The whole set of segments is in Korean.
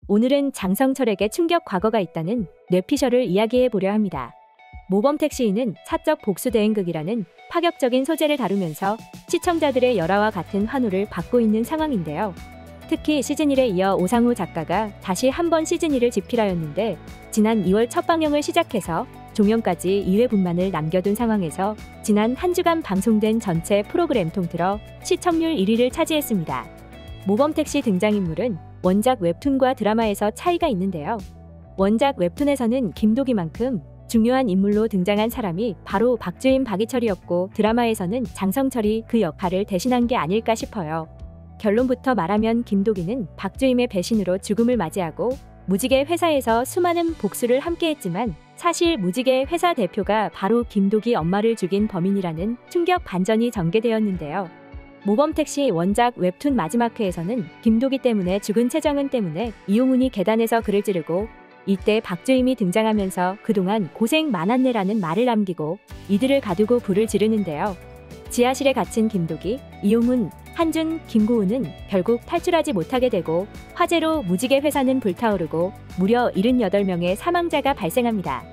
오늘은 장성철에게 충격 과거가 있다는 뇌피셜을 이야기해 보려 합니다. 모범택시인은 사적 복수대행극이라는 파격적인 소재를 다루면서 시청자들의 열화와 같은 환호를 받고 있는 상황인데요. 특히 시즌1에 이어 오상우 작가가 다시 한번 시즌2를 집필하였는데 지난 2월 첫 방영을 시작해서 종영까지 2회 분만을 남겨둔 상황에서 지난 한 주간 방송된 전체 프로그램 통틀어 시청률 1위를 차지했습니다. 모범택시 등장인물은 원작 웹툰과 드라마에서 차이가 있는데요. 원작 웹툰에서는 김도기만큼 중요한 인물로 등장한 사람이 바로 박주임 박이철이었고 드라마에서는 장성철이 그 역할을 대신한 게 아닐까 싶어요. 결론부터 말하면 김도기는 박주임의 배신으로 죽음을 맞이하고 무지개 회사에서 수많은 복수를 함께했지만 사실 무지개 회사 대표가 바로 김도기 엄마를 죽인 범인이라는 충격 반전이 전개되었는데요. 모범택시 원작 웹툰 마지막 회에서는 김도기 때문에 죽은 최정은 때문에 이용훈이 계단에서 그를 찌르고 이때 박주임이 등장하면서 그동안 고생 많았네라는 말을 남기고 이들을 가두고 불을 지르는데요. 지하실에 갇힌 김도기, 이용훈, 한준, 김고은은 결국 탈출하지 못하게 되고 화재로 무지개 회사는 불타오르고 무려 78명의 사망자가 발생합니다.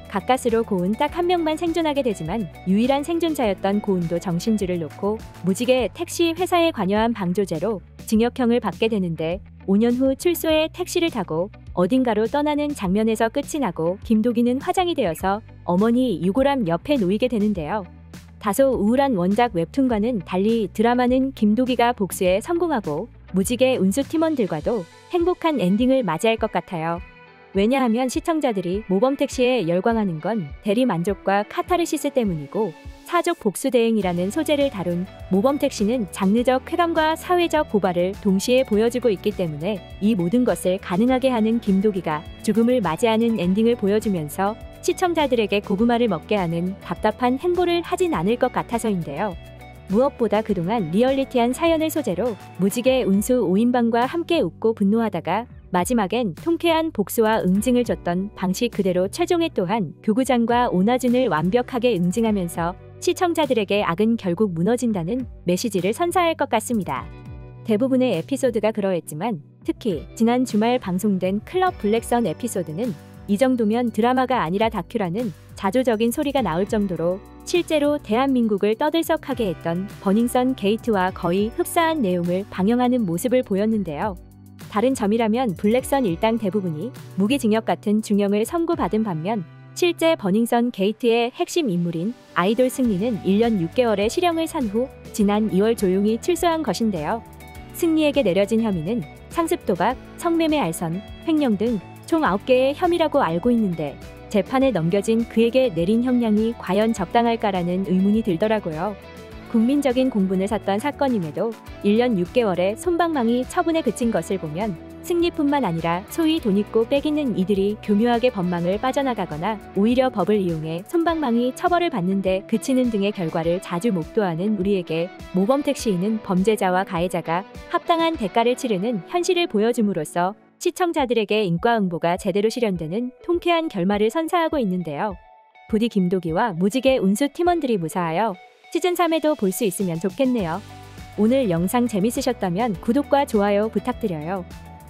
가까스로 고은 딱 한 명만 생존하게 되지만 유일한 생존자였던 고은도 정신줄을 놓고 무지개 택시 회사에 관여한 방조제로 징역형을 받게 되는데 5년 후 출소해 택시를 타고 어딘가로 떠나는 장면에서 끝이 나고 김도기는 화장이 되어서 어머니 유골함 옆에 놓이게 되는데요. 다소 우울한 원작 웹툰과는 달리 드라마는 김도기가 복수에 성공하고 무지개 운수 팀원들과도 행복한 엔딩을 맞이할 것 같아요. 왜냐하면 시청자들이 모범택시에 열광하는 건 대리만족과 카타르시스 때문이고 사족 복수대행이라는 소재를 다룬 모범택시는 장르적 쾌감과 사회적 고발을 동시에 보여주고 있기 때문에 이 모든 것을 가능하게 하는 김도기가 죽음을 맞이하는 엔딩을 보여주면서 시청자들에게 고구마를 먹게 하는 답답한 행보를 하진 않을 것 같아서인데요. 무엇보다 그동안 리얼리티한 사연을 소재로 무지개 운수 5인방과 함께 웃고 분노하다가 마지막엔 통쾌한 복수와 응징을 줬던 방식 그대로 최종에 또한 교구장과 오나준을 완벽하게 응징하면서 시청자들에게 악은 결국 무너진다는 메시지를 선사할 것 같습니다. 대부분의 에피소드가 그러했지만 특히 지난 주말 방송된 클럽 블랙선 에피소드는 이 정도면 드라마가 아니라 다큐라는 자조적인 소리가 나올 정도로 실제로 대한민국을 떠들썩하게 했던 버닝썬 게이트와 거의 흡사한 내용을 방영하는 모습을 보였는데요. 다른 점이라면 블랙선 일당 대부분이 무기징역 같은 중형을 선고받은 반면 실제 버닝썬 게이트의 핵심 인물인 아이돌 승리는 1년 6개월의 실형을 산 후 지난 2월 조용히 출소한 것인데요. 승리에게 내려진 혐의는 상습 도박, 성매매 알선, 횡령 등 총 9개의 혐의라고 알고 있는데 재판에 넘겨진 그에게 내린 형량이 과연 적당할까라는 의문이 들더라고요. 국민적인 공분을 샀던 사건임에도 1년 6개월의 솜방망이 처분에 그친 것을 보면 승리뿐만 아니라 소위 돈 있고 빽 있는 이들이 교묘하게 법망을 빠져나가거나 오히려 법을 이용해 솜방망이 처벌을 받는데 그치는 등의 결과를 자주 목도하는 우리에게 모범택시인은 범죄자와 가해자가 합당한 대가를 치르는 현실을 보여줌으로써 시청자들에게 인과응보가 제대로 실현되는 통쾌한 결말을 선사하고 있는데요. 부디 김도기와 무지개 운수 팀원들이 무사하여 시즌3에도 볼 수 있으면 좋겠네요. 오늘 영상 재밌으셨다면 구독과 좋아요 부탁드려요.